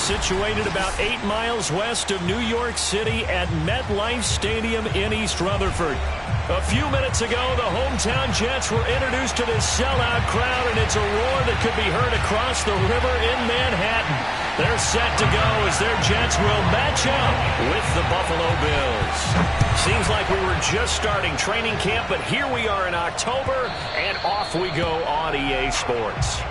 situated about 8 miles west of New York City at MetLife Stadium in East Rutherford. A few minutes ago, the hometown Jets were introduced to this sellout crowd, and it's a roar that could be heard across the river in Manhattan. They're set to go as their Jets will match up with the Buffalo Bills. Seems like we were just starting training camp, but here we are in October, and off we go on EA Sports.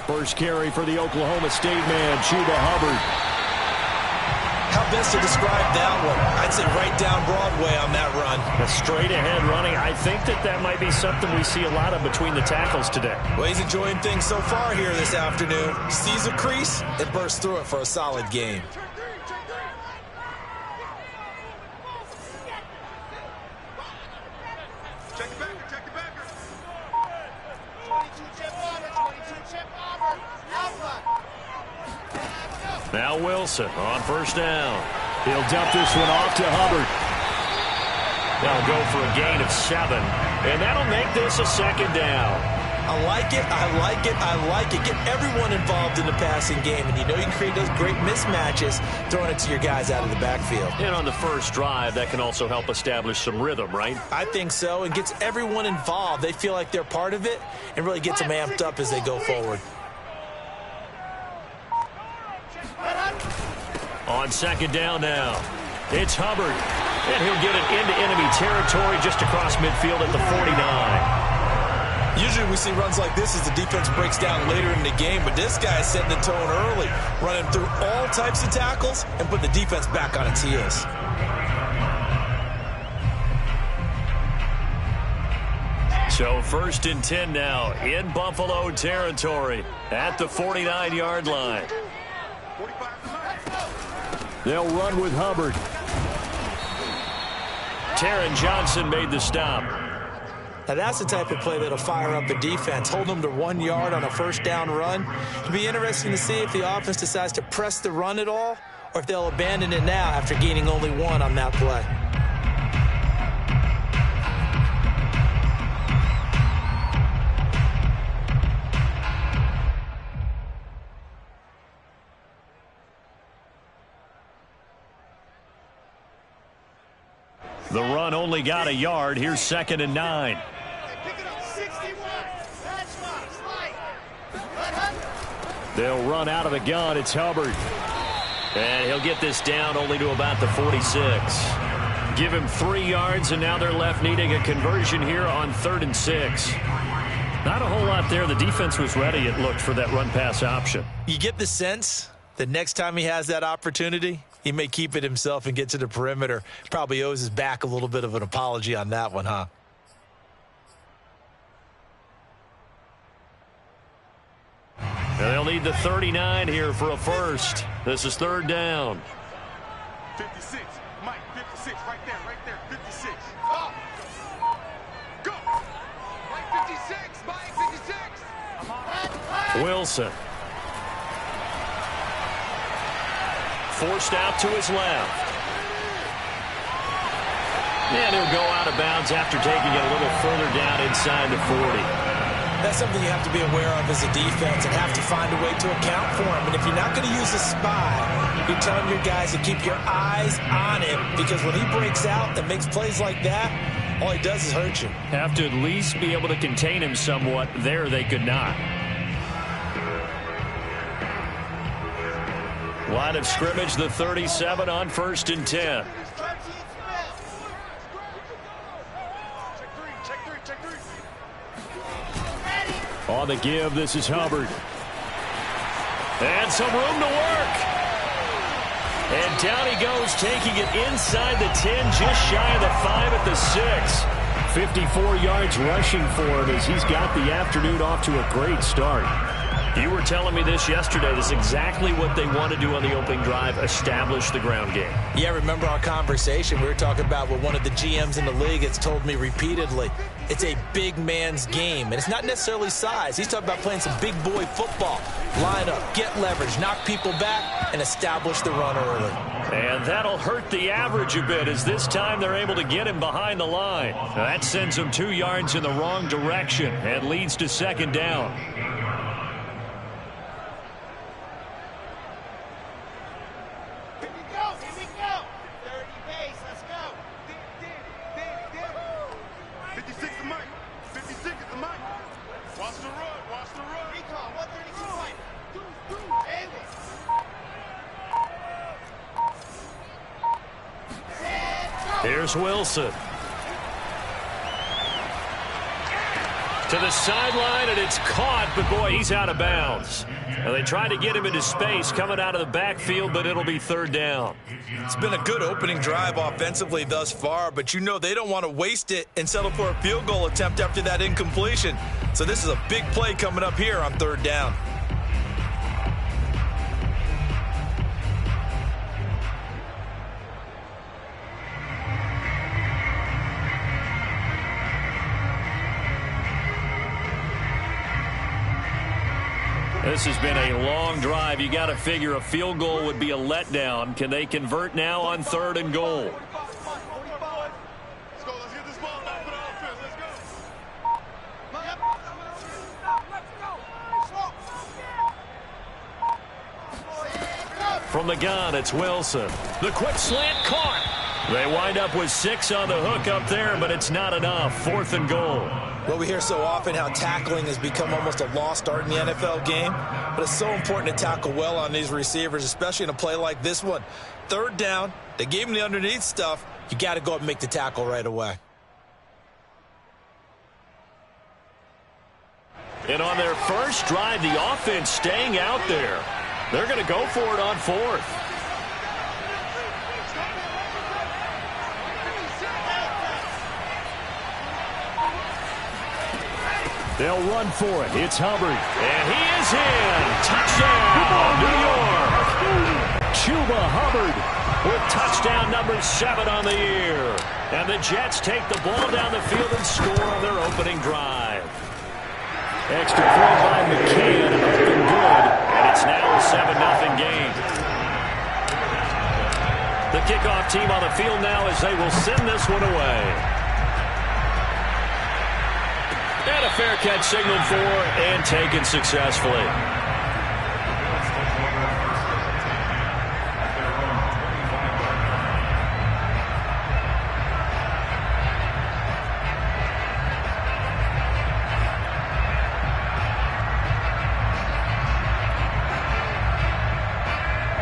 First carry for the Oklahoma State man, Chuba Hubbard. How best to describe that one? I'd say right down Broadway on that run. A straight ahead running. I think that might be something we see a lot of between the tackles today. Well, he's enjoying things so far here this afternoon. Sees a crease and bursts through it for a solid game. Now Wilson on first down. He'll dump this one off to Hubbard. They'll go for a gain of 7, and that'll make this a second down. I like it, I like it, I like it. Get everyone involved in the passing game, and you know you can create those great mismatches throwing it to your guys out of the backfield. And on the first drive, that can also help establish some rhythm, right? I think so, and gets everyone involved. They feel like they're part of it and really gets them amped up as they go forward. On second down now, it's Hubbard, and he'll get it into enemy territory just across midfield at the 49. Usually we see runs like this as the defense breaks down later in the game, but this guy is setting the tone early, running through all types of tackles and put the defense back on its heels. So first and 10 now in Buffalo territory at the 49-yard line. They'll run with Hubbard. Taron Johnson made the stop. Now that's the type of play that'll fire up a defense. Hold them to 1 yard on a first down run. It'll be interesting to see if the offense decides to press the run at all or if they'll abandon it now after gaining only 1 on that play. The run only got a yard. Here's second and 9. They'll run out of the gun. It's Hubbard. And he'll get this down only to about the 46. Give him 3 yards, and now they're left needing a conversion here on 3rd and 6. Not a whole lot there. The defense was ready, it looked, for that run-pass option. You get the sense that next time he has that opportunity, he may keep it himself and get to the perimeter. Probably owes his back a little bit of an apology on that one, huh? Now they'll need the 39 here for a first. This is 3rd down. 56, Mike, 56, right there, 56. Go! Mike, 56, Mike, 56. Wilson. Forced out to his left. And he'll go out of bounds after taking it a little further down inside the 40. That's something you have to be aware of as a defense and have to find a way to account for him. And if you're not going to use a spy, you're telling your guys to keep your eyes on him, because when he breaks out and makes plays like that, all he does is hurt you. Have to at least be able to contain him somewhat. There they could not. Line of scrimmage, the 37 on 1st and 10. On the give, this is Hubbard. And some room to work. And down he goes, taking it inside the 10, just shy of the 5 at the 6. 54 yards rushing for him as he's got the afternoon off to a great start. You were telling me this yesterday. This is exactly what they want to do on the opening drive, establish the ground game. Yeah, remember our conversation? We were talking about what one of the GMs in the league has told me repeatedly. It's a big man's game, and it's not necessarily size. He's talking about playing some big boy football. Line up, get leverage, knock people back, and establish the run early. And that'll hurt the average a bit as this time they're able to get him behind the line. That sends him 2 yards in the wrong direction and leads to second down. Here's Wilson. To the sideline, and it's caught, but boy, he's out of bounds. Now, they tried to get him into space coming out of the backfield, but it'll be third down. It's been a good opening drive offensively thus far, but you know they don't want to waste it and settle for a field goal attempt after that incompletion. So this is a big play coming up here on third down. This has been a long drive. You got to figure a field goal would be a letdown. Can they convert now on third and goal? Let's go. Let's get this ball back for the offense. Let's go. From the gun, it's Wilson. The quick slant caught. They wind up with 6 on the hook up there, but it's not enough. Fourth and goal. Well, we hear so often how tackling has become almost a lost art in the NFL game, but it's so important to tackle well on these receivers, especially in a play like this one. Third down, they gave him the underneath stuff. You got to go up and make the tackle right away. And on their first drive, the offense staying out there. They're going to go for it on fourth. They'll run for it. It's Hubbard. And he is in. Touchdown, New York. Chuba Hubbard with touchdown number 7 on the year. And the Jets take the ball down the field and score on their opening drive. Extra throw by McCann, and up and good. And it's now a 7-0 game. The kickoff team on the field now as they will send this one away. And a fair catch signaled for and taken successfully.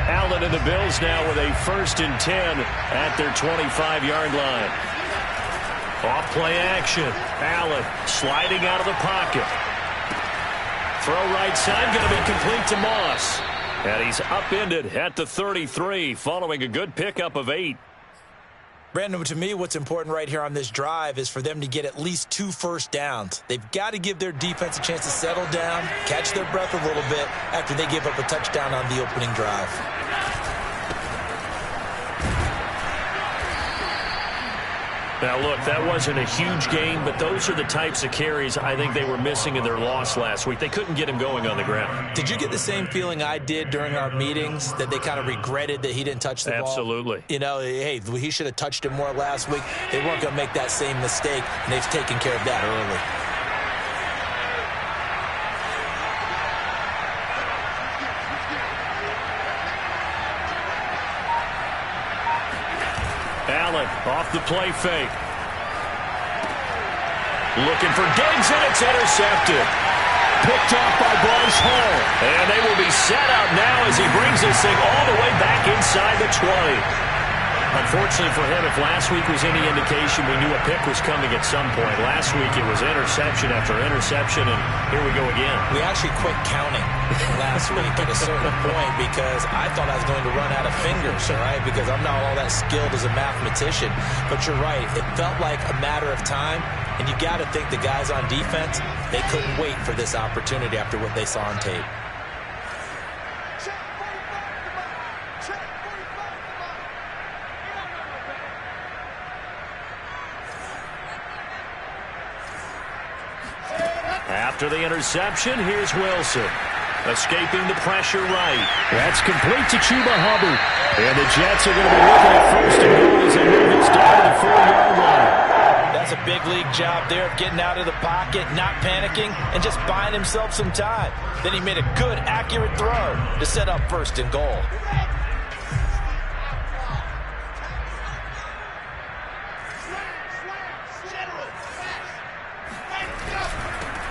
Allen and the Bills now with a 1st and 10 at their 25-yard line. Off play action. Allen sliding out of the pocket. Throw right side, going to be complete to Moss. And he's upended at the 33 following a good pickup of 8. Brandon, to me, what's important right here on this drive is for them to get at least 2 first downs. They've got to give their defense a chance to settle down, catch their breath a little bit after they give up a touchdown on the opening drive. Now, look, that wasn't a huge game, but those are the types of carries I think they were missing in their loss last week. They couldn't get him going on the ground. Did you get the same feeling I did during our meetings, that they kind of regretted that he didn't touch the ball? Absolutely. You know, hey, he should have touched it more last week. They weren't going to make that same mistake, and they've taken care of that early. Allen off the play fake. Looking for Diggs, and it's intercepted. Picked off by Bryce Hall. And they will be set up now as he brings this thing all the way back inside the 20. Unfortunately for him, if last week was any indication, we knew a pick was coming at some point. Last week it was interception after interception, and here we go again. We actually quit counting last week at a certain point because I thought I was going to run out of fingers, all right, because I'm not all that skilled as a mathematician. But you're right. It felt like a matter of time, and you got to think the guys on defense, they couldn't wait for this opportunity after what they saw on tape. After the interception, here's Wilson. Escaping the pressure right. That's complete to Chuba Hubbard. And the Jets are going to be looking at first and goal as they move this down to the 4-yard line. That's a big league job there of getting out of the pocket, not panicking, and just buying himself some time. Then he made a good, accurate throw to set up first and goal.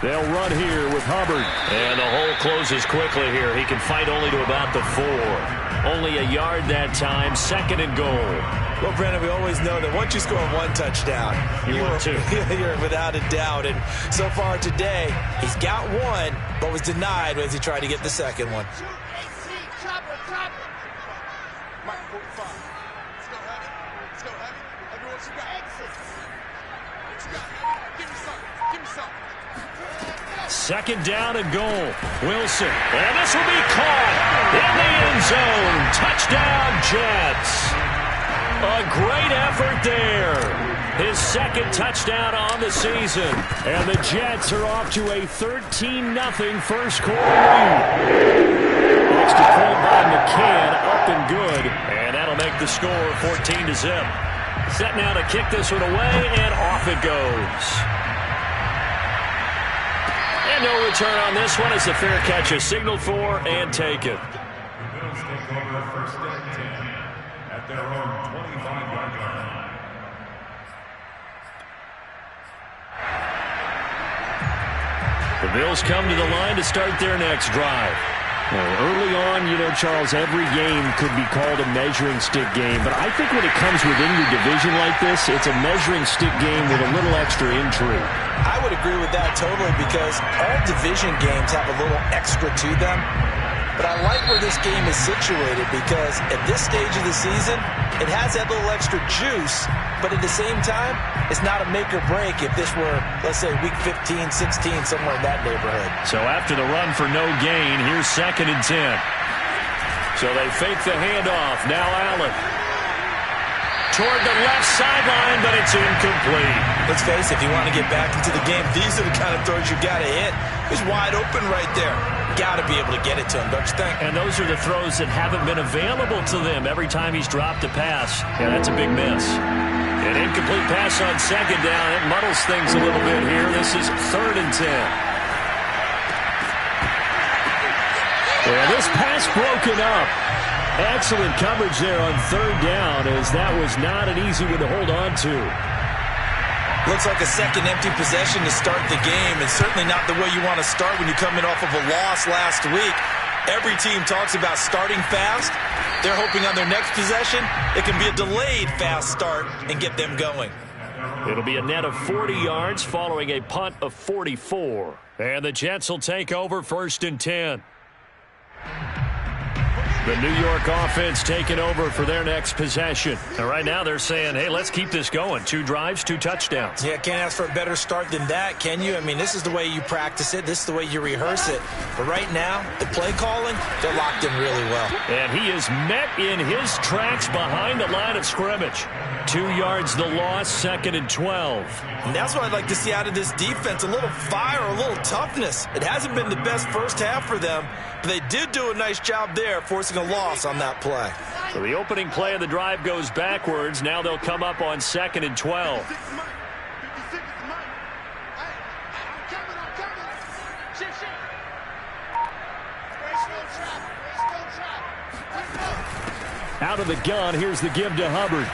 They'll run here with Hubbard. And the hole closes quickly here. He can fight only to about the 4. Only a yard that time, second and goal. Well, Brandon, we always know that once you score one touchdown, you're without a doubt. And so far today, he's got one, but was denied as he tried to get the second one. Second down and goal. Wilson. And this will be caught in the end zone. Touchdown, Jets. A great effort there. His second touchdown on the season. And the Jets are off to a 13-0 first quarter lead. Extra point by McCann, up and good. And that'll make the score 14-0. Set now to kick this one away, and off it goes. And no return on this one as the fair catch is signaled for and taken. The Bills take over first and 10 at their own 25-yard line. The Bills come to the line to start their next drive. Early on, Charles, every game could be called a measuring stick game. But I think when it comes within your division like this, it's a measuring stick game with a little extra intrigue. I would agree with that totally because all division games have a little extra to them. But I like where this game is situated because at this stage of the season, it has that little extra juice. But at the same time, it's not a make or break if this were, let's say, week 15, 16, somewhere in that neighborhood. So after the run for no gain, here's second and 10. So they fake the handoff. Now Allen. Toward the left sideline, but it's incomplete. Let's face it, if you want to get back into the game, these are the kind of throws you got to hit. He's wide open right there. Got to be able to get it to him, don't you think? And those are the throws that haven't been available to them every time he's dropped a pass. Yeah, that's a big miss. An incomplete pass on second down. It muddles things a little bit here. This is third and 10. Yeah, this pass broken up. Excellent coverage there on third down as that was not an easy one to hold on to. Looks like a second empty possession to start the game, and certainly not the way you want to start when you come in off of a loss last week. Every team talks about starting fast. They're hoping on their next possession it can be a delayed fast start and get them going. It'll be a net of 40 yards following a punt of 44. And the Jets will take over first and 10. The New York offense taking over for their next possession. And right now they're saying, hey, let's keep this going. 2 drives, 2 touchdowns. Yeah, can't ask for a better start than that, can you? I mean, this is the way you practice it. This is the way you rehearse it. But right now, the play calling, they're locked in really well. And he is met in his tracks behind the line of scrimmage. 2 yards the loss, second and 12. And that's what I'd like to see out of this defense, a little fire, a little toughness. It hasn't been the best first half for them, but they did do a nice job there, forcing a loss on that play. So the opening play of the drive goes backwards. Now they'll come up on second and 12. Out of the gun, here's the give to Hubbard.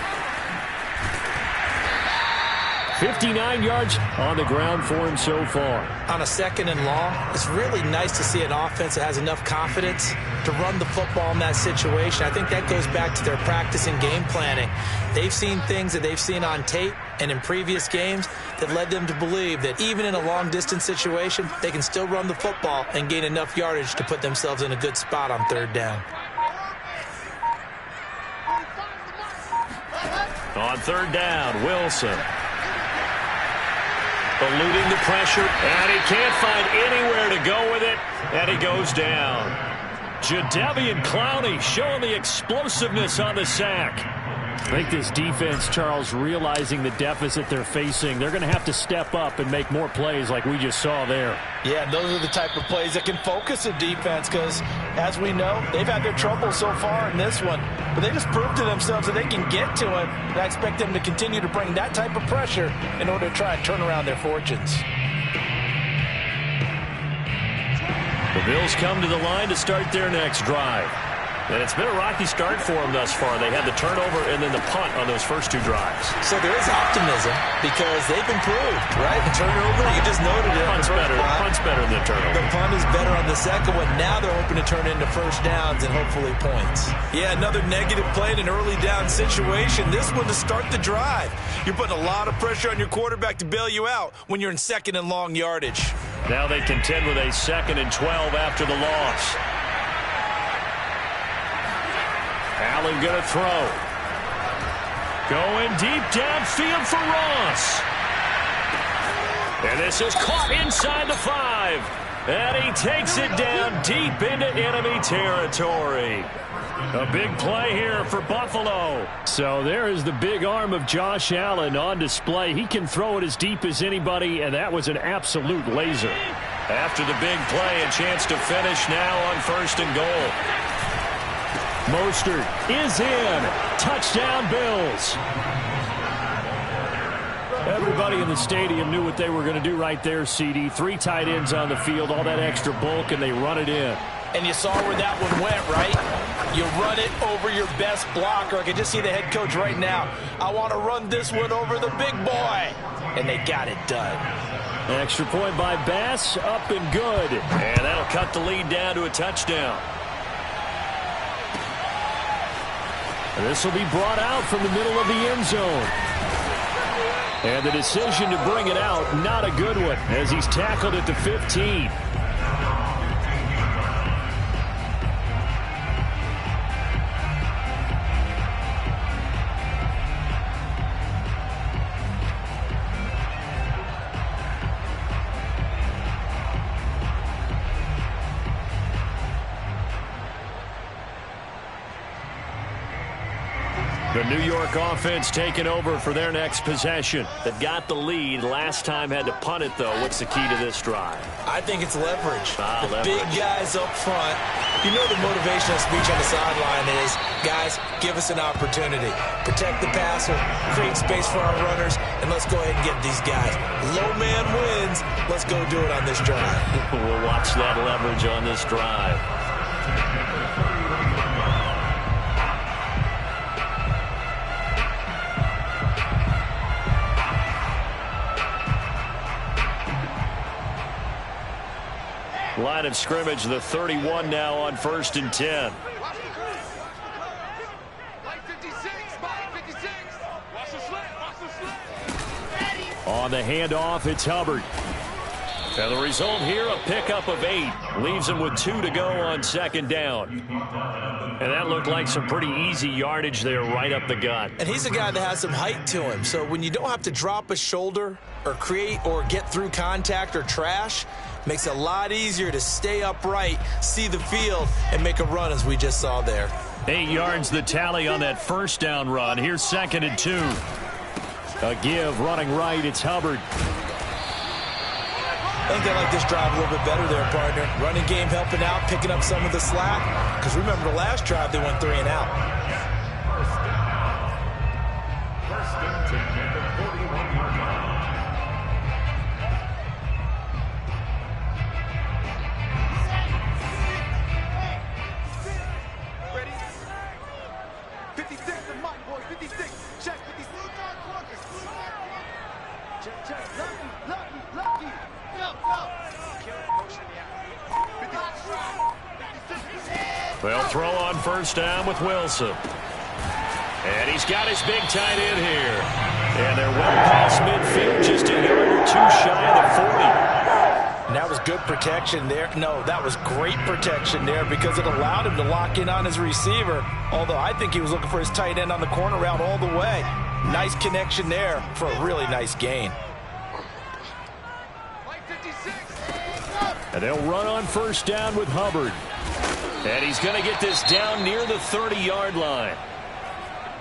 59 yards on the ground for him so far. On a second and long, it's really nice to see an offense that has enough confidence to run the football in that situation. I think that goes back to their practice and game planning. They've seen things that they've seen on tape and in previous games that led them to believe that even in a long-distance situation, they can still run the football and gain enough yardage to put themselves in a good spot on third down. On third down, Wilson. Eluding the pressure, and he can't find anywhere to go with it, and he goes down. Jadeveon Clowney showing the explosiveness on the sack. I think this defense, Charles, realizing the deficit they're facing, they're going to have to step up and make more plays like we just saw there. Yeah, those are the type of plays that can focus a defense because, as we know, they've had their trouble so far in this one. But they just proved to themselves that they can get to it, and I expect them to continue to bring that type of pressure in order to try and turn around their fortunes. The Bills come to the line to start their next drive. And it's been a rocky start for them thus far. They had the turnover and then the punt on those first two drives. So there is optimism because they've improved, right? The turnover, you just noted it. Punt's better than the turnover. The punt is better on the second one. Now they're hoping to turn into first downs and hopefully points. Yeah, another negative play in an early down situation. This one to start the drive. You're putting a lot of pressure on your quarterback to bail you out when you're in second and long yardage. Now they contend with a 2nd and 12 after the loss. Allen going to throw. Going deep downfield for Ross. And this is caught inside the 5. And he takes it down deep into enemy territory. A big play here for Buffalo. So there is the big arm of Josh Allen on display. He can throw it as deep as anybody, and that was an absolute laser. After the big play, a chance to finish now on 1st and goal. Mostert is in. Touchdown, Bills. Everybody in the stadium knew what they were going to do right there, CD. 3 tight ends on the field, all that extra bulk, and they run it in. And you saw where that one went, right? You run it over your best blocker. I can just see the head coach right now. I want to run this one over the big boy. And they got it done. An extra point by Bass, up and good. And that'll cut the lead down to a touchdown. And this will be brought out from the middle of the end zone. And the decision to bring it out, not a good one, as he's tackled at the 15. The New York offense taking over for their next possession. They've got the lead. Last time had to punt it, though. What's the key to this drive? I think it's leverage. Leverage. Big guys up front. You know the motivational speech on the sideline is, guys, give us an opportunity. Protect the passer, create space for our runners, and let's go ahead and get these guys. Low man wins. Let's go do it on this drive. We'll watch that leverage on this drive. Line of scrimmage, the 31 now on 1st and 10. On the handoff, it's Hubbard. And the result here, a pickup of 8. Leaves him with 2 to go on 2nd down. And that looked like some pretty easy yardage there right up the gut. And he's a guy that has some height to him. So when you don't have to drop a shoulder or create or get through contact or trash, makes it a lot easier to stay upright, see the field, and make a run as we just saw there. 8 yards the tally on that 1st down run. Here's 2nd and 2. A give, running right, it's Hubbard. I think they like this drive a little bit better there, partner. Running game helping out, picking up some of the slack. Because remember the last drive, they went 3 and out. First and 10 at the 41-yard line. Ready? 56, the mic, boys. 56. Check 56. Check. Lucky. They'll throw on 1st down with Wilson. And he's got his big tight end here. And they're well past midfield, just a yard or 2 shy of the 40. And that was good protection there. No, that was great protection there because it allowed him to lock in on his receiver. Although I think he was looking for his tight end on the corner route all the way. Nice connection there for a really nice gain. And they'll run on 1st down with Hubbard. And he's going to get this down near the 30-yard line.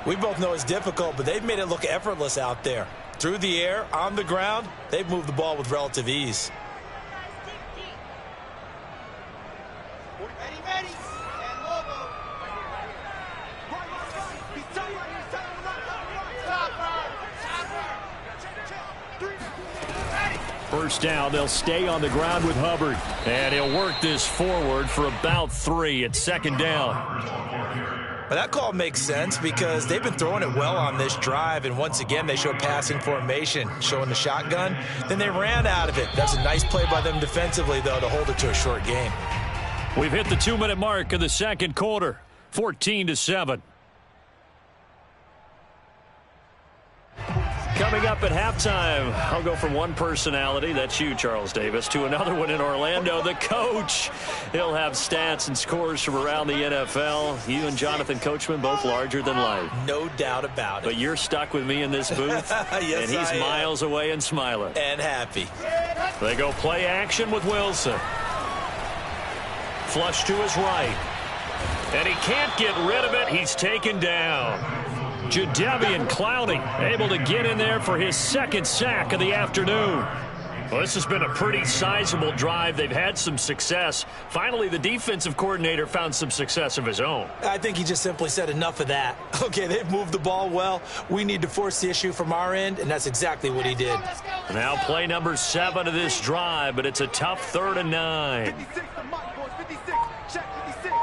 We both know it's difficult, but they've made it look effortless out there. Through the air, on the ground, they've moved the ball with relative ease. First down, they'll stay on the ground with Hubbard. And he'll work this forward for about 3 at second down. Well, that call makes sense because they've been throwing it well on this drive, and once again they show passing formation, showing the shotgun. Then they ran out of it. That's a nice play by them defensively, though, to hold it to a short game. We've hit the 2-minute mark of the second quarter, 14-7. Coming up at halftime, I'll go from one personality, that's you, Charles Davis, to another one in Orlando, the coach. He'll have stats and scores from around the NFL. You and Jonathan Coachman, both larger than life. No doubt about it. But you're stuck with me in this booth, yes, and he's miles away and smiling. And happy. They go play action with Wilson. Flush to his right. And he can't get rid of it. He's taken down. Jadeveon Clowney able to get in there for his second sack of the afternoon. Well, this has been a pretty sizable drive. They've had some success. Finally, the defensive coordinator found some success of his own. I think he just simply said enough of that. Okay, they've moved the ball well. We need to force the issue from our end, and that's exactly what he did. Now play number 7 of this drive, but it's a tough 3rd and 9. 56 to Mike, boys. 56. Check 56.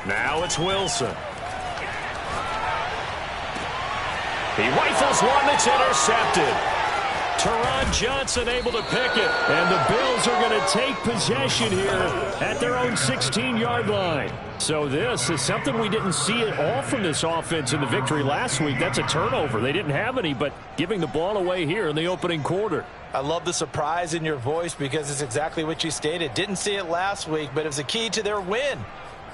Now it's Wilson. He rifles one that's intercepted. Teron Johnson able to pick it. And the Bills are going to take possession here at their own 16-yard line. So this is something we didn't see at all from this offense in the victory last week. That's a turnover. They didn't have any, but giving the ball away here in the opening quarter. I love the surprise in your voice because it's exactly what you stated. Didn't see it last week, but it was a key to their win.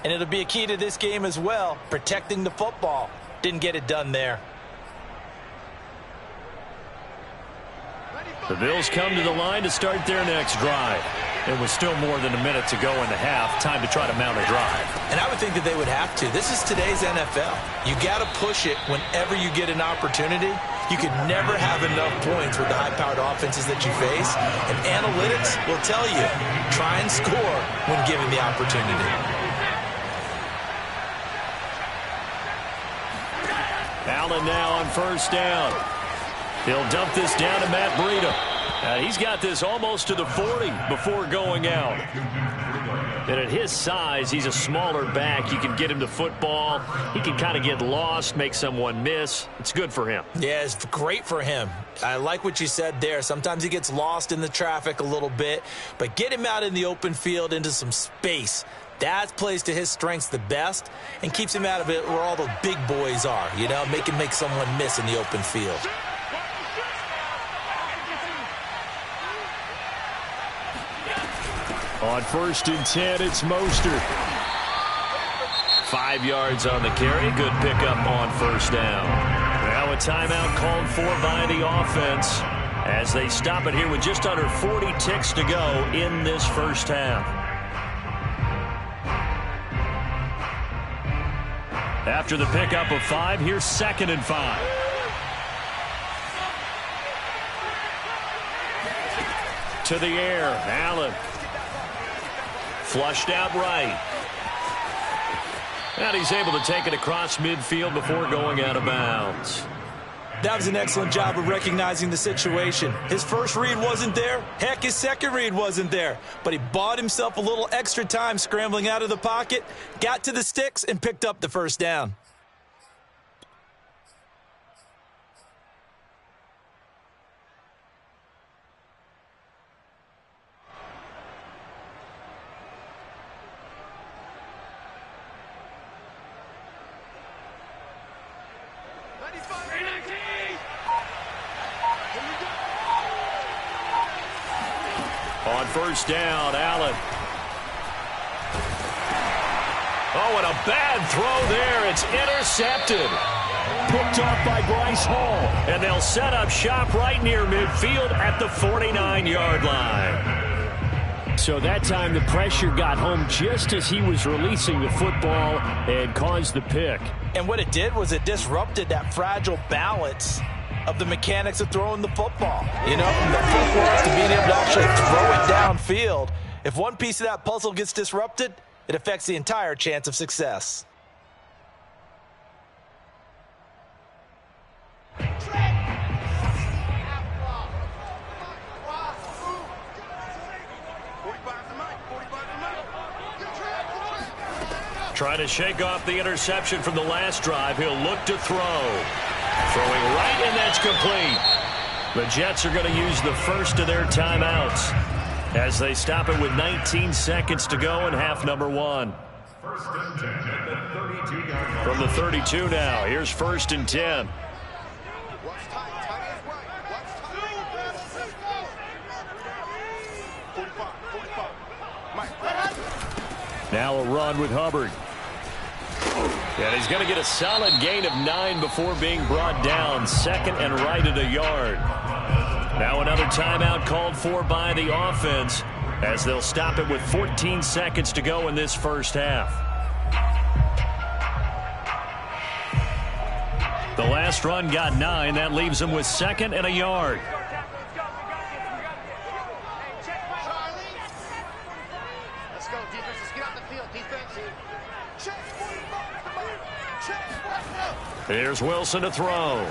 And it'll be a key to this game as well, protecting the football. Didn't get it done there. The Bills come to the line to start their next drive. It was still more than a minute to go in the half. Time to try to mount a drive. And I would think that they would have to. This is today's NFL. You got to push it whenever you get an opportunity. You could never have enough points with the high-powered offenses that you face. And analytics will tell you, try and score when given the opportunity. Allen now on first down. He'll dump this down to Matt Breida. He's got this almost to the 40 before going out. And at his size, he's a smaller back. You can get him to football. He can kind of get lost, make someone miss. It's good for him. Yeah, it's great for him. I like what you said there. Sometimes he gets lost in the traffic a little bit, but get him out in the open field into some space. That plays to his strengths the best and keeps him out of it where all the big boys are, you know, make someone miss in the open field. On 1st and 10, it's Mostert. 5 yards on the carry. Good pickup on first down. Now a timeout called for by the offense as they stop it here with just under 40 ticks to go in this first half. After the pickup of 5, here's 2nd and 5. To the air, Allen. Flushed out right. And he's able to take it across midfield before going out of bounds. That was an excellent job of recognizing the situation. His first read wasn't there. Heck, his second read wasn't there. But he bought himself a little extra time scrambling out of the pocket, got to the sticks, and picked up the first down. On first down, Allen. Oh, and a bad throw there. It's intercepted. Picked off by Bryce Hall. And they'll set up shop right near midfield at the 49-yard line. So that time the pressure got home just as he was releasing the football and caused the pick. And what it did was it disrupted that fragile balance of the mechanics of throwing the football. You know, from the footwork to being able to actually throw it downfield. If one piece of that puzzle gets disrupted, it affects the entire chance of success. Trying to shake off the interception from the last drive. He'll look to throw. Throwing right, and that's complete. The Jets are going to use the first of their timeouts as they stop it with 19 seconds to go in half number one. First and 10 at the 32-yard line. From the 32 now, here's first and 10. Watch tight. Tight is right. Watch tight. 45. 45. Mike. Now a run with Hubbard. And he's going to get a solid gain of 9 before being brought down. Second and right at a yard. Now another timeout called for by the offense as they'll stop it with 14 seconds to go in this first half. The last run got 9. That leaves them with second and a yard. Let's go, defense. Let's get out the field, defense. Here's Wilson to throw.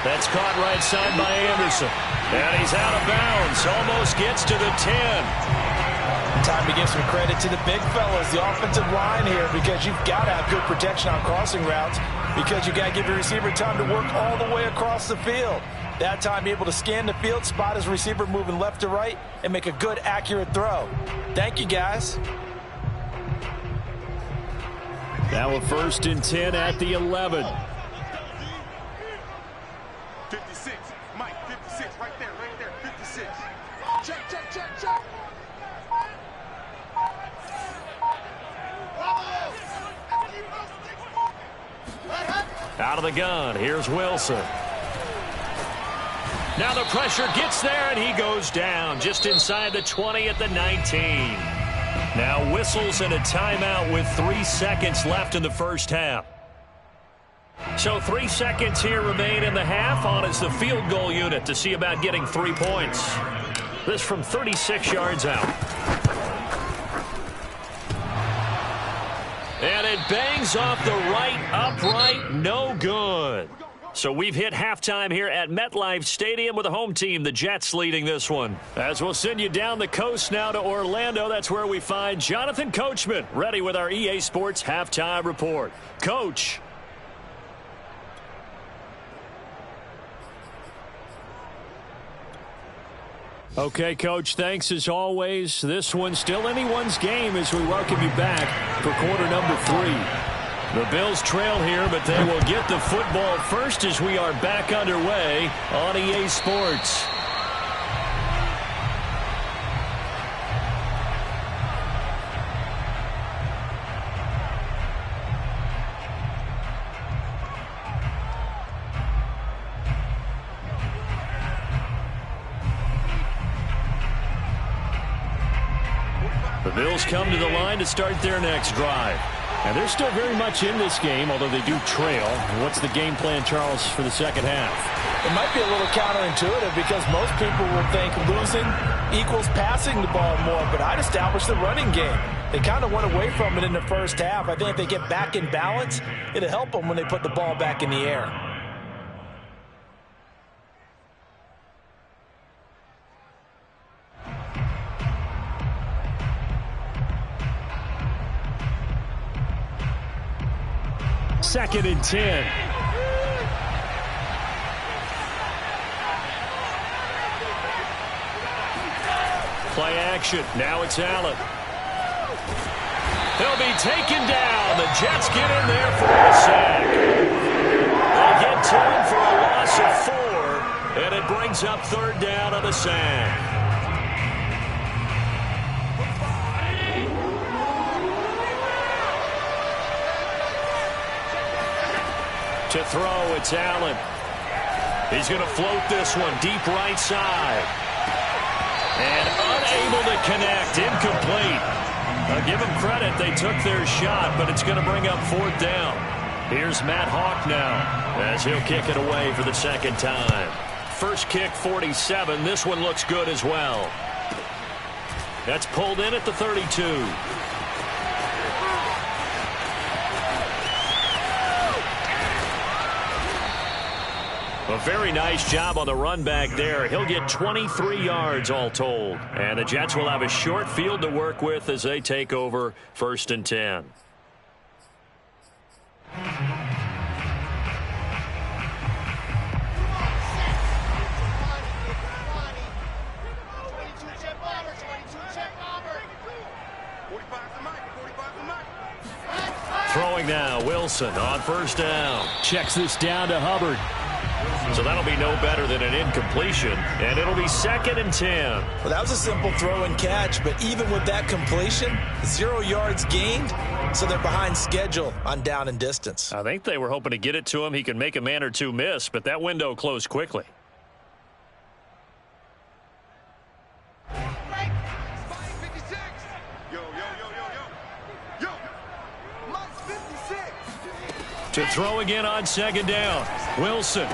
That's caught right side by Anderson. And he's out of bounds. Almost gets to the 10. Time to give some credit to the big fellas, the offensive line here, because you've got to have good protection on crossing routes because you've got to give your receiver time to work all the way across the field. That time, able to scan the field, spot his receiver moving left to right, and make a good, accurate throw. Thank you, guys. Now a first and 10 at the 11. 56. Mike, 56. Right there. 56. Check. Out of the gun. Here's Wilson. Now the pressure gets there, and he goes down just inside the 20 at the 19. Now whistles and a timeout with 3 seconds left in the first half. So 3 seconds here remain in the half. On is the field goal unit to see about getting 3 points. This from 36 yards out. And it bangs off the right upright. No good. So we've hit halftime here at MetLife Stadium with the home team, the Jets, leading this one. As we'll send you down the coast now to Orlando, that's where we find Jonathan Coachman, ready with our EA Sports Halftime Report. Coach. Okay, Coach, thanks as always. This one's still anyone's game as we welcome you back for quarter number 3. The Bills trail here, but they will get the football first as we are back underway on EA Sports. The Bills come to the line to start their next drive. And they're still very much in this game, although they do trail. What's the game plan, Charles, for the second half? It might be a little counterintuitive because most people will think losing equals passing the ball more, but I'd establish the running game. They kind of went away from it in the first half. I think if they get back in balance, it'll help them when they put the ball back in the air. Second and 10. Play action. Now it's Allen. He'll be taken down. The Jets get in there for a sack. They get to him for a loss of 4, and it brings up third down on the sack. To throw, it's Allen. He's going to float this one deep right side. And connect. Incomplete. I'll give them credit. They took their shot, but it's going to bring up 4th down. Here's Matt Hawk now as he'll kick it away for the second time. First kick, 47. This one looks good as well. That's pulled in at the 32. A very nice job on the run back there. He'll get 23 yards all told. And the Jets will have a short field to work with as they take over 1st and 10. Throwing now, Wilson on 1st down. Checks this down to Hubbard. So that'll be no better than an incompletion, and it'll be 2nd and 10. Well, that was a simple throw and catch, but even with that completion, 0 yards gained, so they're behind schedule on down and distance. I think they were hoping to get it to him. He could make a man or two miss, but that window closed quickly. To throw again on 2nd down. Wilson.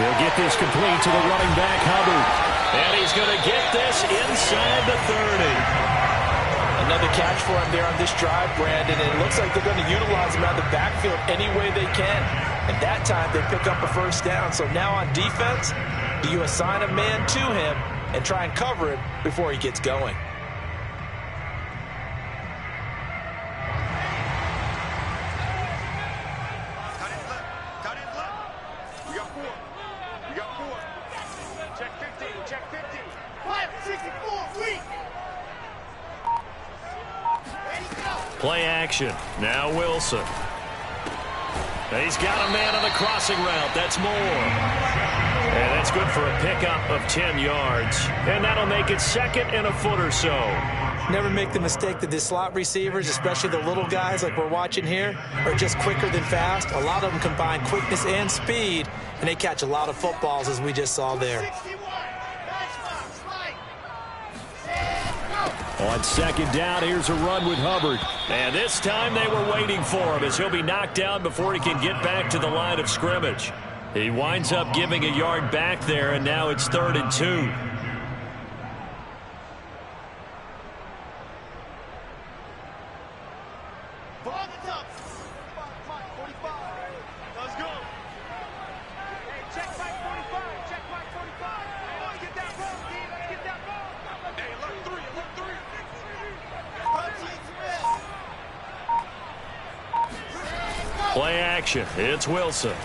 He'll get this complete to the running back, Hubbard. And he's going to get this inside the 30. Another catch for him there on this drive, Brandon. And it looks like they're going to utilize him out of the backfield any way they can. And that time they pick up a 1st down. So now on defense, do you assign a man to him and try and cover it before he gets going? Play action. Now Wilson. He's got a man on the crossing route. That's Moore. And that's good for a pickup of 10 yards. And that'll make it 2nd and a foot or so. Never make the mistake that the slot receivers, especially the little guys like we're watching here, are just quicker than fast. A lot of them combine quickness and speed, and they catch a lot of footballs, as we just saw there. On 2nd down, here's a run with Hubbard. And this time they were waiting for him as he'll be knocked down before he can get back to the line of scrimmage. He winds up giving a yard back there, and now it's 3rd and 2. Play action. It's Wilson.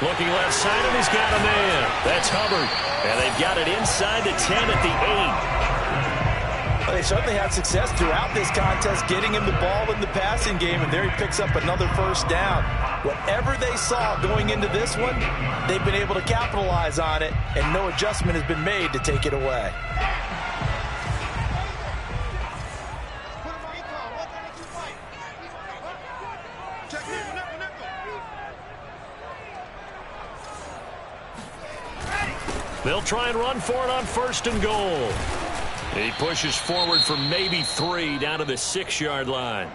Looking left side, and he's got a man. That's Hubbard. And they've got it inside the 10 at the 8. Well, they certainly had success throughout this contest, getting him the ball in the passing game, and there he picks up another 1st down. Whatever they saw going into this one, they've been able to capitalize on it, and no adjustment has been made to take it away. They'll try and run for it on 1st and goal. He pushes forward for maybe 3 down to the 6-yard line.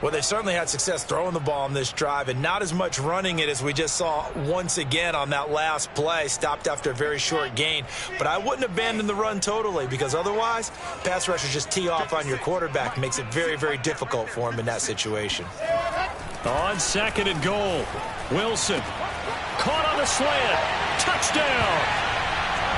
Well, they certainly had success throwing the ball on this drive and not as much running it as we just saw once again on that last play, stopped after a very short gain. But I wouldn't abandon the run totally, because otherwise, pass rushers just tee off on your quarterback. It makes it very, very difficult for him in that situation. On 2nd and goal, Wilson caught on the slant. Touchdown.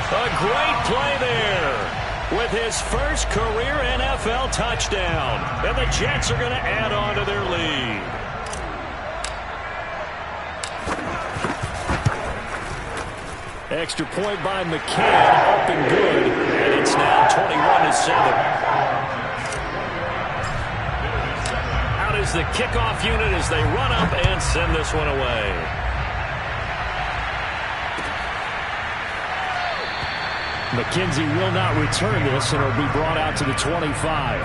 A great play there with his first career NFL touchdown. And the Jets are going to add on to their lead. Extra point by McCann, up and good. And it's now 21-7. Out is the kickoff unit as they run up and send this one away. McKenzie will not return this, and it'll be brought out to the 25.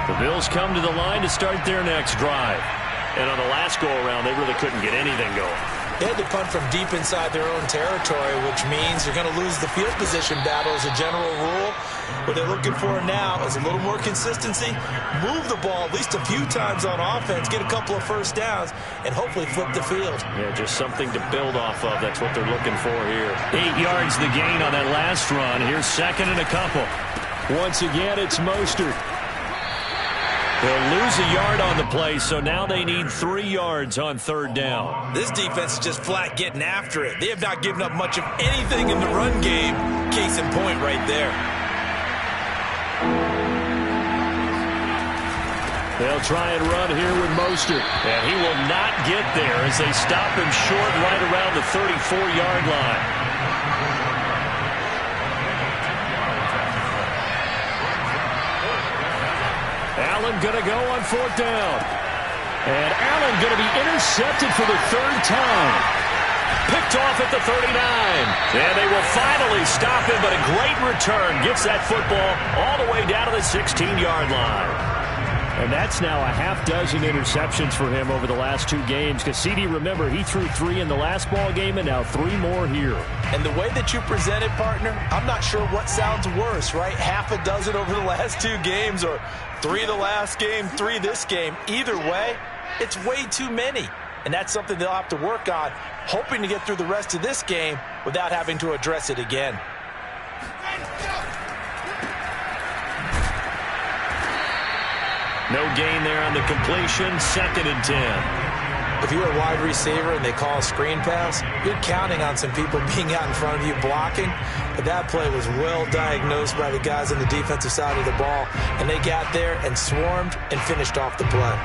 The Bills come to the line to start their next drive. And on the last go-around, they really couldn't get anything going. They had to punt from deep inside their own territory, which means you're going to lose the field position battle as a general rule. What they're looking for now is a little more consistency, move the ball at least a few times on offense, get a couple of first downs, and hopefully flip the field. Yeah, just something to build off of. That's what they're looking for here. 8 yards the gain on that last run. Here's second and a couple. Once again, it's Mostert. They'll lose a yard on the play, so now they need 3 yards on third down. This defense is just flat getting after it. They have not given up much of anything in the run game. Case in point right there. They'll try and run here with Mostert. And he will not get there as they stop him short right around the 34-yard line. Allen going to go on fourth down. And Allen going to be intercepted for the third time. Picked off at the 39. And they will finally stop him, but a great return gets that football all the way down to the 16-yard line. And that's now a half dozen interceptions for him over the last 2 games. Because CD, remember, he threw 3 in the last ball game and now 3 more here. And the way that you present it, partner, I'm not sure what sounds worse, right? Half a dozen over the last 2 games or 3 the last game, 3 this game. Either way, it's way too many. And that's something they'll have to work on, hoping to get through the rest of this game without having to address it again. No gain there on the completion, 2nd and 10. If you're a wide receiver and they call a screen pass, you're counting on some people being out in front of you blocking. But that play was well diagnosed by the guys on the defensive side of the ball. And they got there and swarmed and finished off the play.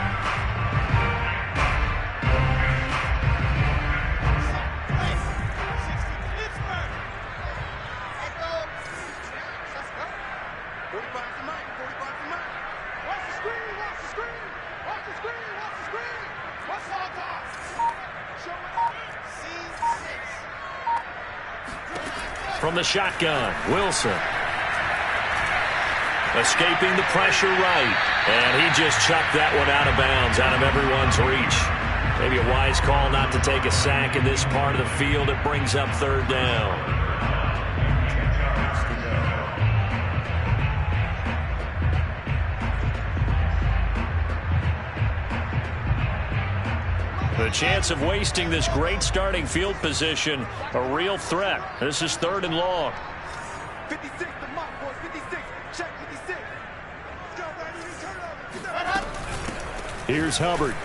From the shotgun, Wilson. Escaping the pressure right. And he just chucked that one out of bounds, out of everyone's reach. Maybe a wise call not to take a sack in this part of the field. It brings up third down. The chance of wasting this great starting field position, a real threat. This is 3rd and long. 56 to Mike, boys. 56. Check 56. Let's go, baby. Turn over. Here's Hubbard.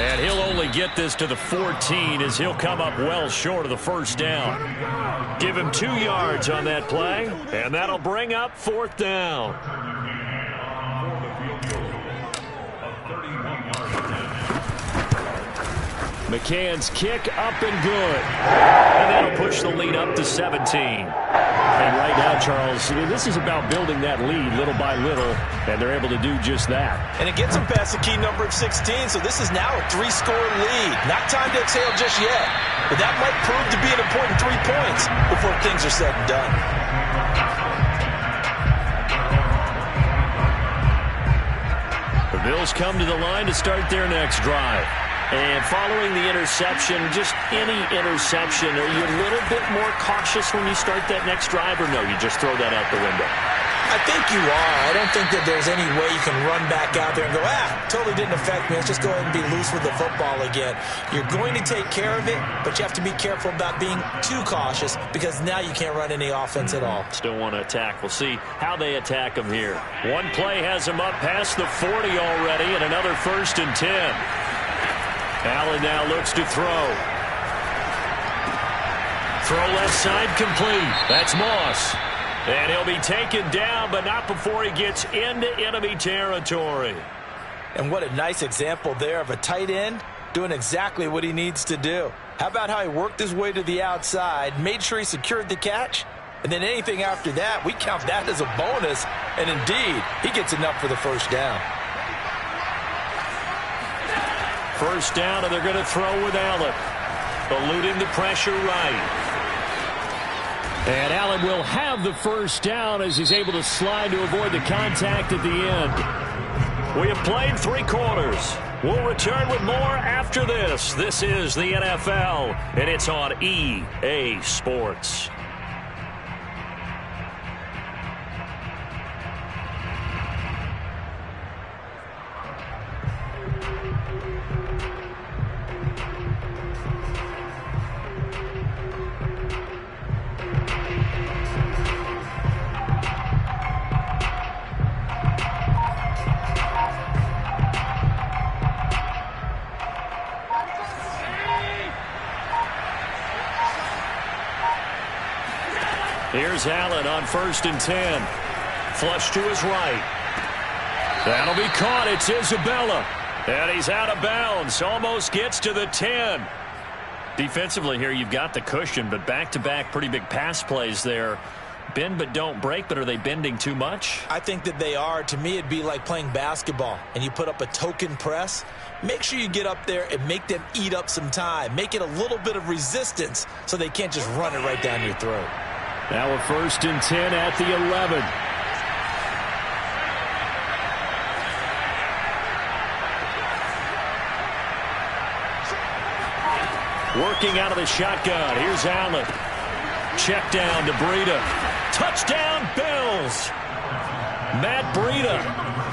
And he'll only get this to the 14 as he'll come up well short of the first down. Give him 2 yards on that play, and that'll bring up 4th down. McCann's kick up and good. And that'll push the lead up to 17. And right now, Charles, this is about building that lead little by little, and they're able to do just that. And it gets them past the key number of 16, so this is now a 3-score lead. Not time to exhale just yet, but that might prove to be an important 3 points before things are said and done. The Bills come to the line to start their next drive. And following the interception, just any interception, are you a little bit more cautious when you start that next drive, or no, you just throw that out the window? I think you are. I don't think that there's any way you can run back out there and go, totally didn't affect me. Let's just go ahead and be loose with the football again. You're going to take care of it, but you have to be careful about being too cautious because now you can't run any offense at all. Still want to attack. We'll see how they attack them here. One play has them up past the 40 already, and another 1st and 10. Allen now looks to throw. Throw left side complete. That's Moss. And he'll be taken down, but not before he gets into enemy territory. And what a nice example there of a tight end doing exactly what he needs to do. How about how he worked his way to the outside, made sure he secured the catch, and then anything after that, we count that as a bonus. And indeed, he gets enough for the first down. First down, and they're going to throw with Allen. Eluding the pressure right. And Allen will have the first down as he's able to slide to avoid the contact at the end. We have played 3 quarters. We'll return with more after this. This is the NFL, and it's on EA Sports. Here's Allen on 1st and 10. Flush to his right. That'll be caught. It's Isabella. And he's out of bounds. Almost gets to the 10. Defensively here, you've got the cushion, but back-to-back pretty big pass plays there. Bend but don't break, but are they bending too much? I think that they are. To me, it'd be like playing basketball, and you put up a token press. Make sure you get up there and make them eat up some time. Make it a little bit of resistance so they can't just run it right down your throat. Now a 1st and 10 at the 11. Working out of the shotgun. Here's Allen. Check down to Breida. Touchdown, Bills. Matt Breida,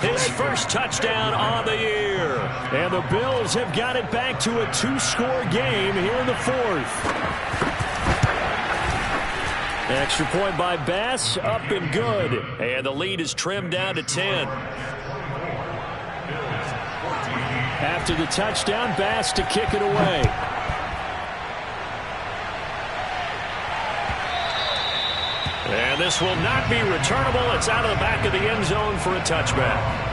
his first touchdown on the year. And the Bills have got it back to a 2-score game here in the 4th. Extra point by Bass, up and good. And the lead is trimmed down to 10. After the touchdown, Bass to kick it away. And this will not be returnable. It's out of the back of the end zone for a touchback.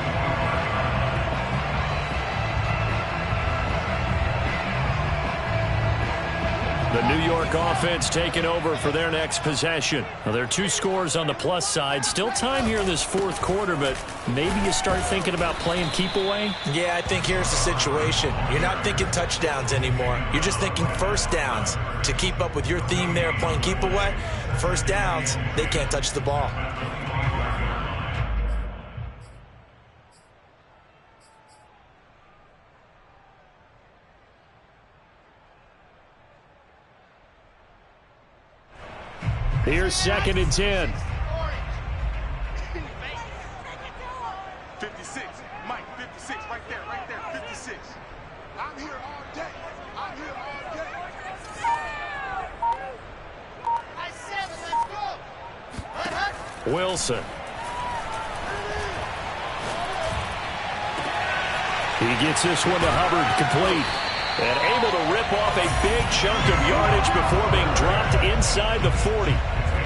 The New York offense taking over for their next possession. Well, there are 2 scores on the plus side. Still time here in this 4th quarter, but maybe you start thinking about playing keep away? Yeah, I think here's the situation. You're not thinking touchdowns anymore. You're just thinking first downs. To keep up with your theme there playing keep away, first downs, they can't touch the ball. Here's 2nd and 10. 56. Mike, 56. Right there, 56. I'm here all day. I said, let's go. Wilson. He gets this one to Hubbard, complete. And able to rip off a big chunk of yardage before being dropped inside the 40.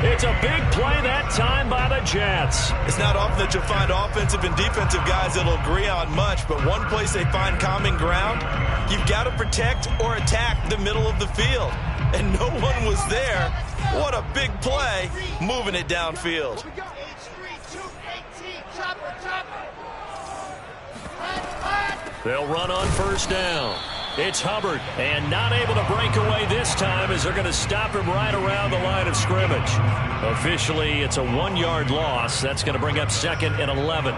It's a big play that time by the Jets. It's not often that you'll find offensive and defensive guys that'll agree on much, but one place they find common ground, you've got to protect or attack the middle of the field. And no one was there. What a big play, moving it downfield. They'll run on 1st down. It's Hubbard, and not able to break away this time as they're going to stop him right around the line of scrimmage. Officially, it's a 1-yard loss. That's going to bring up 2nd and 11.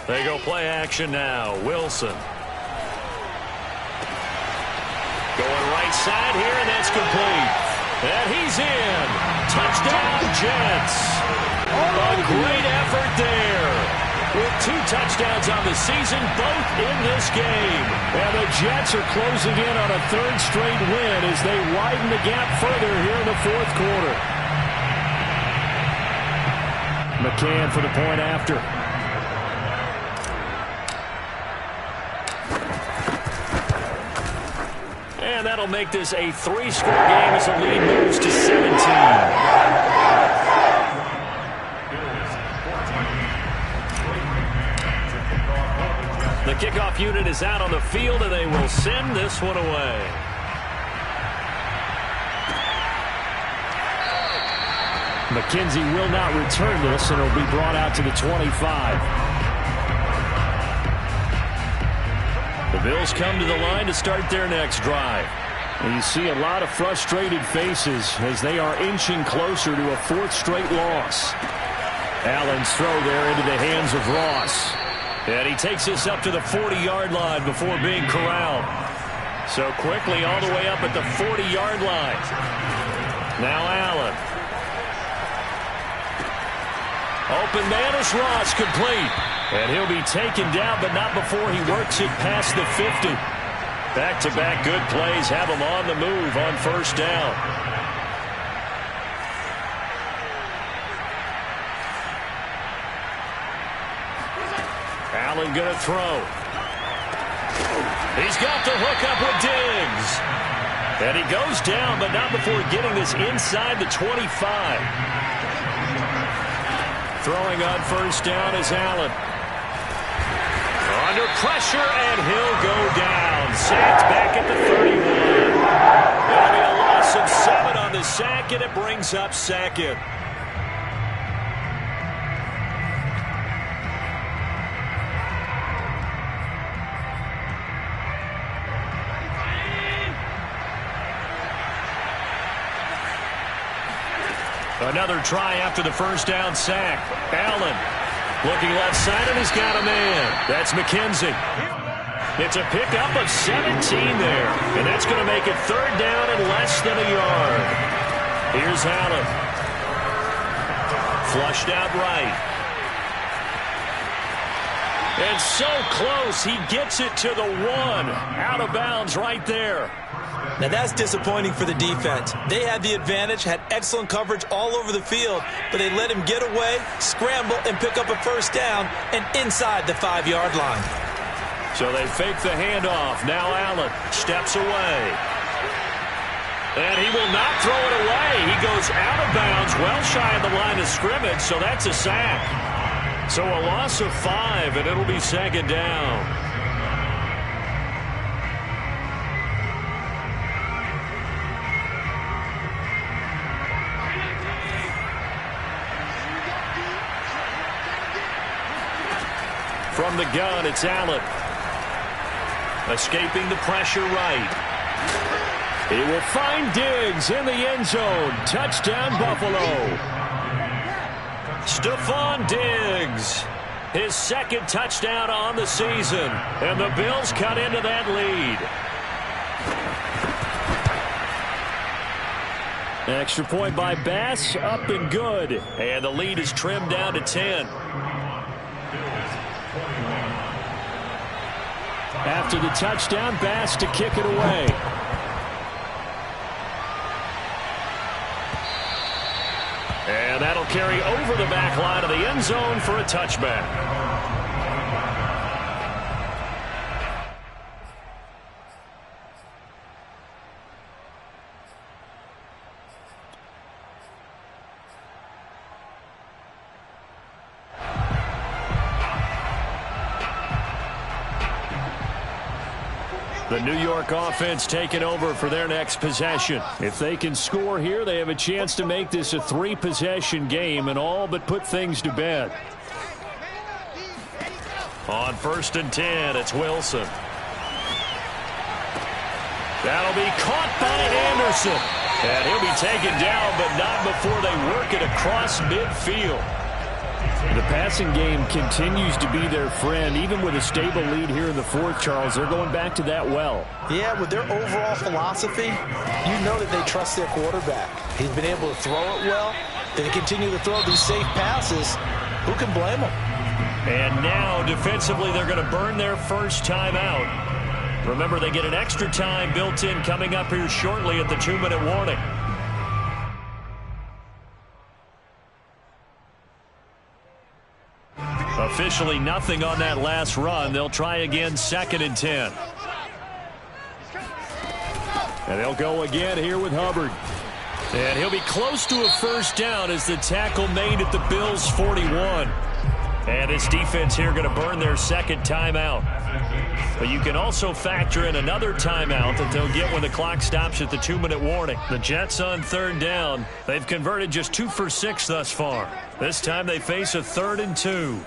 They go play action now. Wilson. Going right side here, and that's complete. And he's in. Touchdown, Jets. A great effort there. With 2 touchdowns on the season, both in this game. And the Jets are closing in on a 3rd straight win as they widen the gap further here in the 4th quarter. McCann for the point after. And that'll make this a 3-score game as the lead moves to 17. The kickoff unit is out on the field, and they will send this one away. McKenzie will not return this, and it'll be brought out to the 25. The Bills come to the line to start their next drive. And you see a lot of frustrated faces as they are inching closer to a fourth straight loss. Allen's throw there into the hands of Ross. And he takes this up to the 40-yard line before being corralled. So quickly all the way up at the 40-yard line. Now Allen. Open man is Ross, complete. And he'll be taken down, but not before he works it past the 50. Back-to-back good plays have him on the move on first down. Allen going to throw. He's got the hook up with Diggs. And he goes down, but not before getting this inside the 25. Throwing on first down is Allen. Under pressure, and he'll go down. Sacked back at the 31. That'll be a loss of 7 on the sack, and it brings up second. Another try after the first down sack. Allen looking left side, and he's got a man. That's McKenzie. It's a pickup of 17 there, and that's going to make it third down and less than a yard. Here's Allen. Flushed out right. And so close, he gets it to the 1. Out of bounds right there. Now that's disappointing for the defense. They had the advantage, had excellent coverage all over the field, but they let him get away, scramble, and pick up a first down and inside the 5-yard line. So they fake the handoff. Now Allen steps away. And he will not throw it away. He goes out of bounds, well shy of the line of scrimmage, so that's a sack. So a loss of 5, and it'll be second down. From the gun, it's Allen. Escaping the pressure right. He will find Diggs in the end zone. Touchdown, Buffalo. Stephon Diggs. His second touchdown on the season. And the Bills cut into that lead. Extra point by Bass, up and good. And the lead is trimmed down to 10. After the touchdown, Bass to kick it away. And that'll carry over the back line of the end zone for a touchback. The New York offense taking over for their next possession. If they can score here, they have a chance to make this a 3-possession game and all but put things to bed. On 1st and 10, it's Wilson. That'll be caught by Anderson. And he'll be taken down, but not before they work it across midfield. The passing game continues to be their friend, even with a stable lead here in the fourth, Charles. They're going back to that well. Yeah, with their overall philosophy, you know that they trust their quarterback. He's been able to throw it well. They continue to throw these safe passes. Who can blame them? And now, defensively, they're going to burn their first time out. Remember, they get an extra time built in coming up here shortly at the 2-minute warning. Officially nothing on that last run. They'll try again 2nd and 10. And they'll go again here with Hubbard. And he'll be close to a first down as the tackle made at the Bills' 41. And this defense here going to burn their second timeout. But you can also factor in another timeout that they'll get when the clock stops at the 2-minute warning. The Jets on third down. They've converted just 2 for 6 thus far. This time they face a 3rd and 2.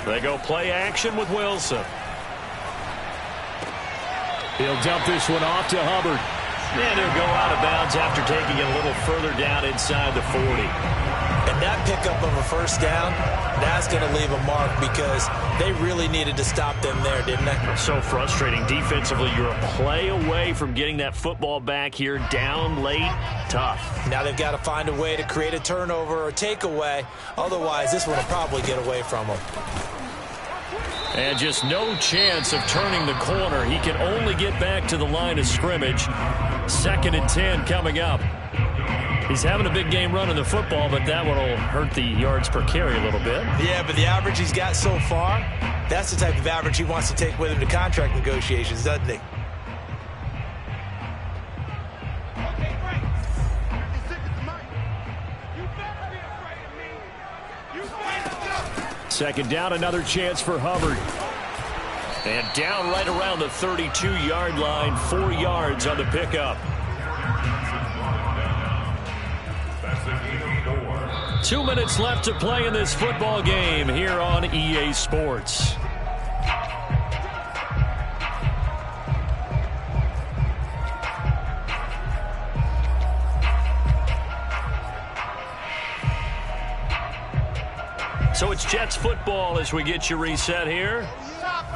They go play action with Wilson. He'll dump this one off to Hubbard. And he'll go out of bounds after taking it a little further down inside the 40. And that pickup of a first down, that's going to leave a mark because they really needed to stop them there, didn't they? So frustrating. Defensively, you're a play away from getting that football back here down late. Tough. Now they've got to find a way to create a turnover or takeaway. Otherwise, this one will probably get away from them. And just no chance of turning the corner. He can only get back to the line of scrimmage. 2nd and 10 coming up. He's having a big game running the football, but that one will hurt the yards per carry a little bit. Yeah, but the average he's got so far, that's the type of average he wants to take with him to contract negotiations, doesn't he? Second down, another chance for Hubbard. And down right around the 32-yard line, 4 yards on the pickup. That's a gain of 4. 2 minutes left to play in this football game here on EA Sports. So it's Jets football as we get you reset here.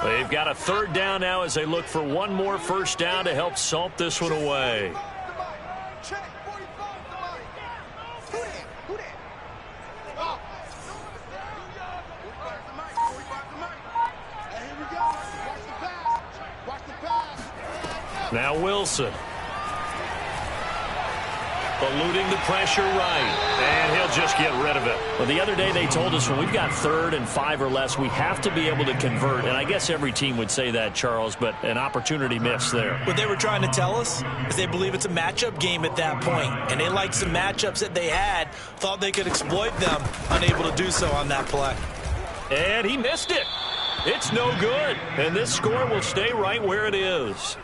They've got a 3rd down now as they look for one more first down to help salt this one away. Now Wilson. Eluding the pressure right. And he'll just get rid of it. Well, the other day they told us when we've got 3rd and 5 or less, we have to be able to convert. And I guess every team would say that, Charles, but an opportunity missed there. What they were trying to tell us is they believe it's a matchup game at that point. And they liked some matchups that they had, thought they could exploit them, unable to do so on that play. And he missed it. It's no good. And this score will stay right where it is.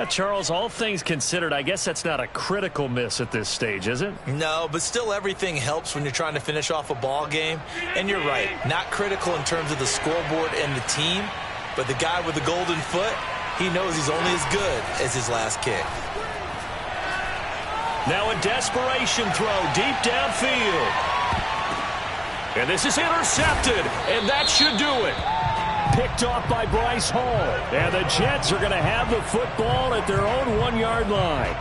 Charles, all things considered, I guess that's not a critical miss at this stage, is it? No, but still everything helps when you're trying to finish off a ball game. And you're right, not critical in terms of the scoreboard and the team, but the guy with the golden foot, he knows he's only as good as his last kick. Now a desperation throw deep downfield. And this is intercepted, and that should do it. Picked off by Bryce Hall. And the Jets are going to have the football at their own 1-yard line.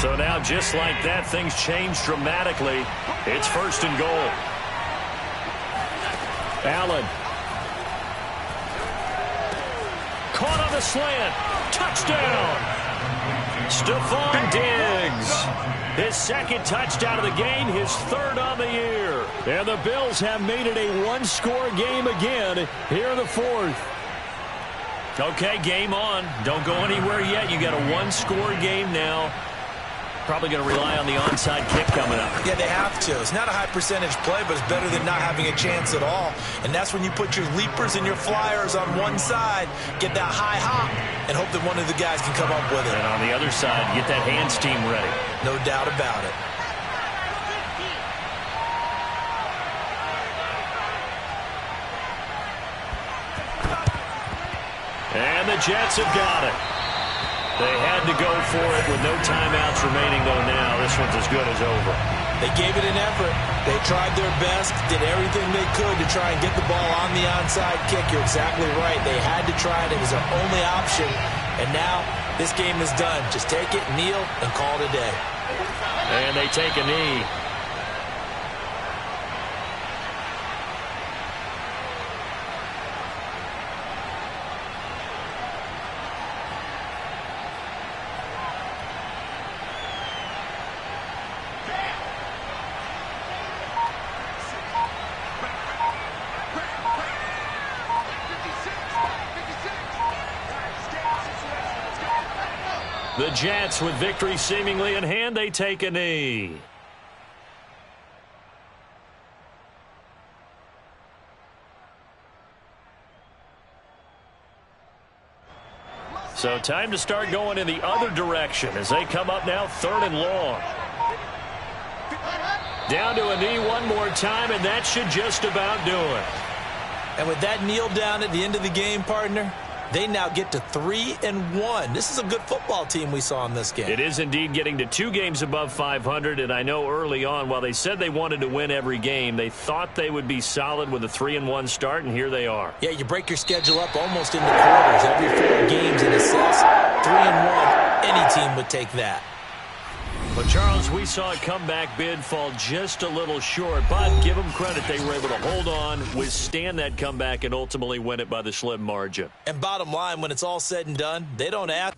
So now, just like that, things change dramatically. It's 1st and goal. Allen. Caught on the slant. Touchdown. Stephon Diggs. His 2nd touchdown of the game, his 3rd on the year. And the Bills have made it a 1-score game again here in the 4th. Okay, game on. Don't go anywhere yet. You got a 1-score game now. Probably going to rely on the onside kick coming up. Yeah, they have to. It's not a high percentage play, but it's better than not having a chance at all. And that's when you put your leapers and your flyers on one side, get that high hop, and hope that one of the guys can come up with it. And on the other side, get that hands team ready. No doubt about it. And the Jets have got it. They had to go for it with no timeouts remaining, though now this one's as good as over. They gave it an effort. They tried their best, did everything they could to try and get the ball on the onside kick. You're exactly right. They had to try it. It was their only option. And now this game is done. Just take it, kneel, and call it a day. And they take a knee. The Jets, with victory seemingly in hand, they take a knee. So time to start going in the other direction as they come up now 3rd and long. Down to a knee one more time, and that should just about do it. And with that kneel down at the end of the game, partner, they now get to 3-1. This is a good football team we saw in this game. It is indeed getting to 2 games above 500, and I know early on, while they said they wanted to win every game, they thought they would be solid with a 3-1 start, and here they are. Yeah, you break your schedule up almost into quarters. Every 4 games in assess. 3-1, any team would take that. But, Charles, we saw a comeback bid fall just a little short, but give them credit. They were able to hold on, withstand that comeback, and ultimately win it by the slim margin. And bottom line, when it's all said and done, they don't ask.